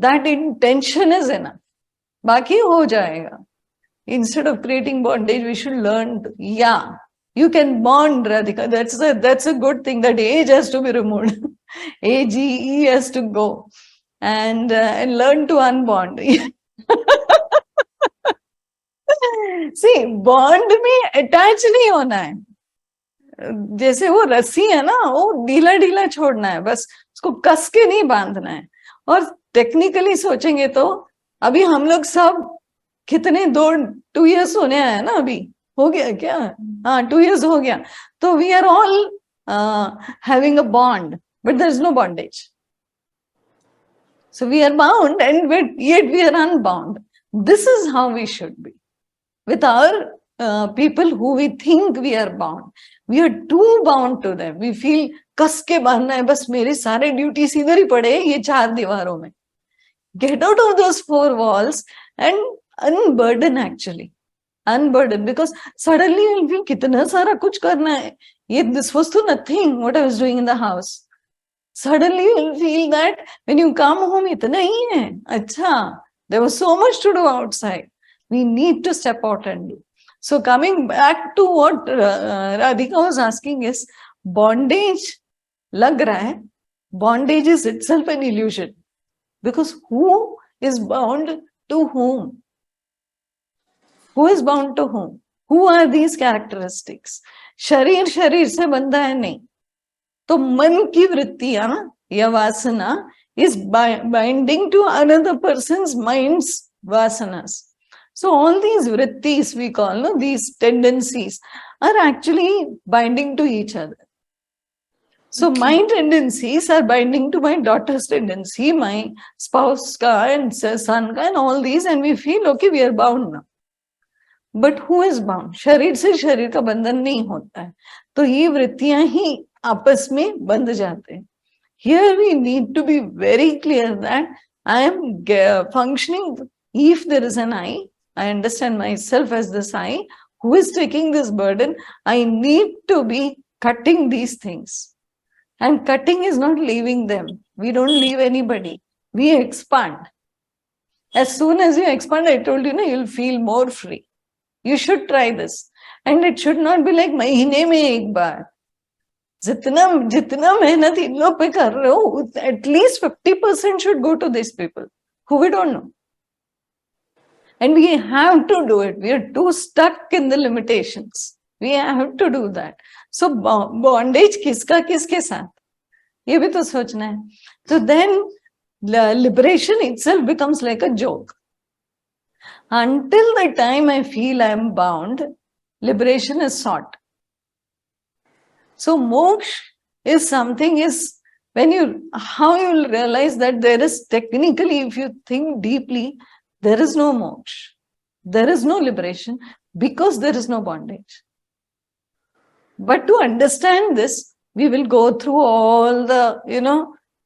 That intention is enough. बाकी हो जाएगा. Instead of creating bondage, we should learn to, yeah, you can bond, Radhika. That's a good thing. That age has to be removed. AGE has to go. And learn to unbond. See, bond में attach नहीं होना है. जैसे वो रस्सी है ना, वो ढीला ढीला छोड़ना है, बस उसको कस के नहीं बांधना है. और टेक्निकली सोचेंगे तो अभी हम लोग सब कितने 2 years होने आया ना, अभी हो गया क्या? हाँ, 2 years हो गया. तो we are all having a bond, but there is no bondage. So we are bound, and yet we are unbound. This is how we should be with our people who we think we are bound. We are too bound to them. We feel कस के बांधना है, बस मेरे सारे duties इधर ही पड़े ये 4 दीवारों में. Get out of those 4 walls and unburden, actually. Unburden, because suddenly you'll feel कितना सारा कुछ करना है. This was to nothing what I was doing in the house. Suddenly you'll feel that when you come home, इतना ही है. अच्छा, there was so much to do outside. We need to step out and do. So coming back to what Radhika was asking is, bondage lag raha hai. Bondage is itself an illusion. Because who is bound to whom? Who is bound to whom? Who are these characteristics? शरीर शरीर से बंधा है नहीं. तो मन की वृत्तियां या वासना is binding to another person's mind's vasanas. So all these vrittis we call, no, these tendencies are actually binding to each other. So my tendencies are binding to my daughter's tendency, my spouse ka and son ka and all these, and we feel okay, we are bound now. But who is bound? शरीर से शरीर का बंधन नहीं होता है. तो ये वृत्तियां ही आपस में बंध जाते हैं. Here we need to be very clear that I am functioning. If there is an I understand myself as this I who is taking this burden. I need to be cutting these things. And cutting is not leaving them. We don't leave anybody. We expand. As soon as you expand, I told you, you'll feel more free. You should try this. And it should not be like महीने में एक बार. जितना मेहनत इन लोग पे कर रहे हो, at least 50% should go to these people who we don't know. And we have to do it. We are too stuck in the limitations. We have to do that. So bondage किसका किसके साथ? ये भी तो सोचना है. So then liberation itself becomes like a joke. Until the time I feel I am bound, liberation is sought. So moksha is something how you will realize that there is technically, if you think deeply, there is no moksha. There is no liberation because there is no bondage. But to understand this, we will go through all the,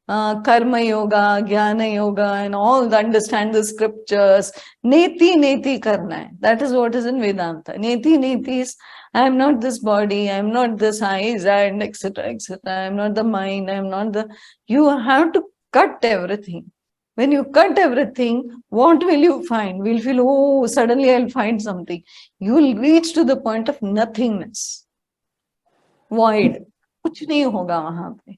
karma yoga, jnana yoga, and all the understand the scriptures. Neti karna hai. That is what is in Vedanta. Neti is, I am not this body, I am not this eyes, and etc. I am not the mind, I am not the. You have to cut everything. When you cut everything, what will you find? We'll feel, oh, suddenly I'll find something. You will reach to the point of nothingness. Void. Kuch nahi hoga wahan pe.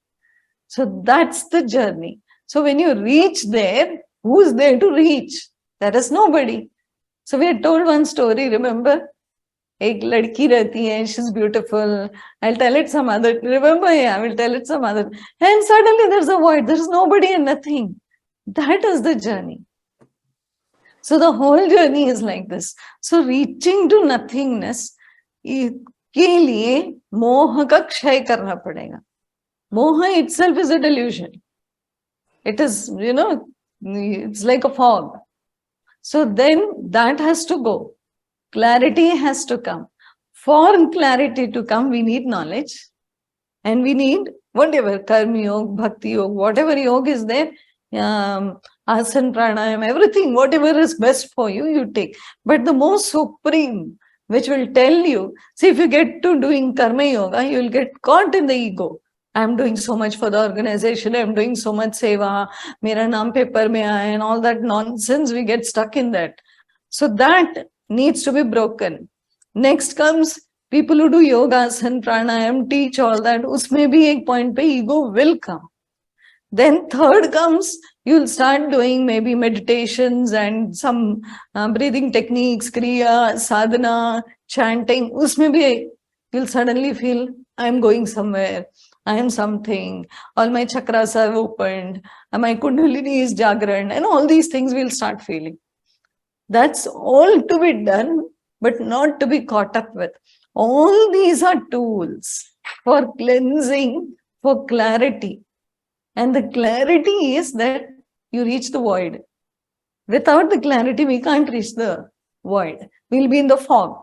So that's the journey. So when you reach there, who's there to reach? There is nobody. So we had told one story, remember? Ek ladki rehti hai, she's beautiful. I'll tell it some other. Remember? Yeah, I will tell it some other. And suddenly there's a void. There's nobody and nothing. That is the journey. So the whole journey is like this. So reaching to nothingness के लिए मोह का क्षय करना पड़ेगा. Moha itself is a delusion. It is, it's like a fog. So then that has to go. Clarity has to come. For clarity to come, we need knowledge. And we need whatever, karma yoga, bhakti yoga, whatever yoga is there, asana, pranayam, everything, whatever is best for you, you take. But the most supreme, which will tell you, see, if you get to doing karma yoga, you will get caught in the ego. I'm doing so much for the organization, I'm doing so much seva, mera naam paper mein aaya, and all that nonsense, we get stuck in that. So that needs to be broken. Next comes people who do yogasana, pranayam, teach all that. Usme bhi ek point pe ego will come. Then third comes, you'll start doing maybe meditations and some breathing techniques, kriya, sadhana, chanting. Usme bhi you'll suddenly feel, I'm going somewhere. I am something. All my chakras are opened. And my kundalini is jagran. And all these things we'll start feeling. That's all to be done, but not to be caught up with. All these are tools for cleansing, for clarity. And the clarity is that you reach the void. Without the clarity, we can't reach the void. We'll be in the fog.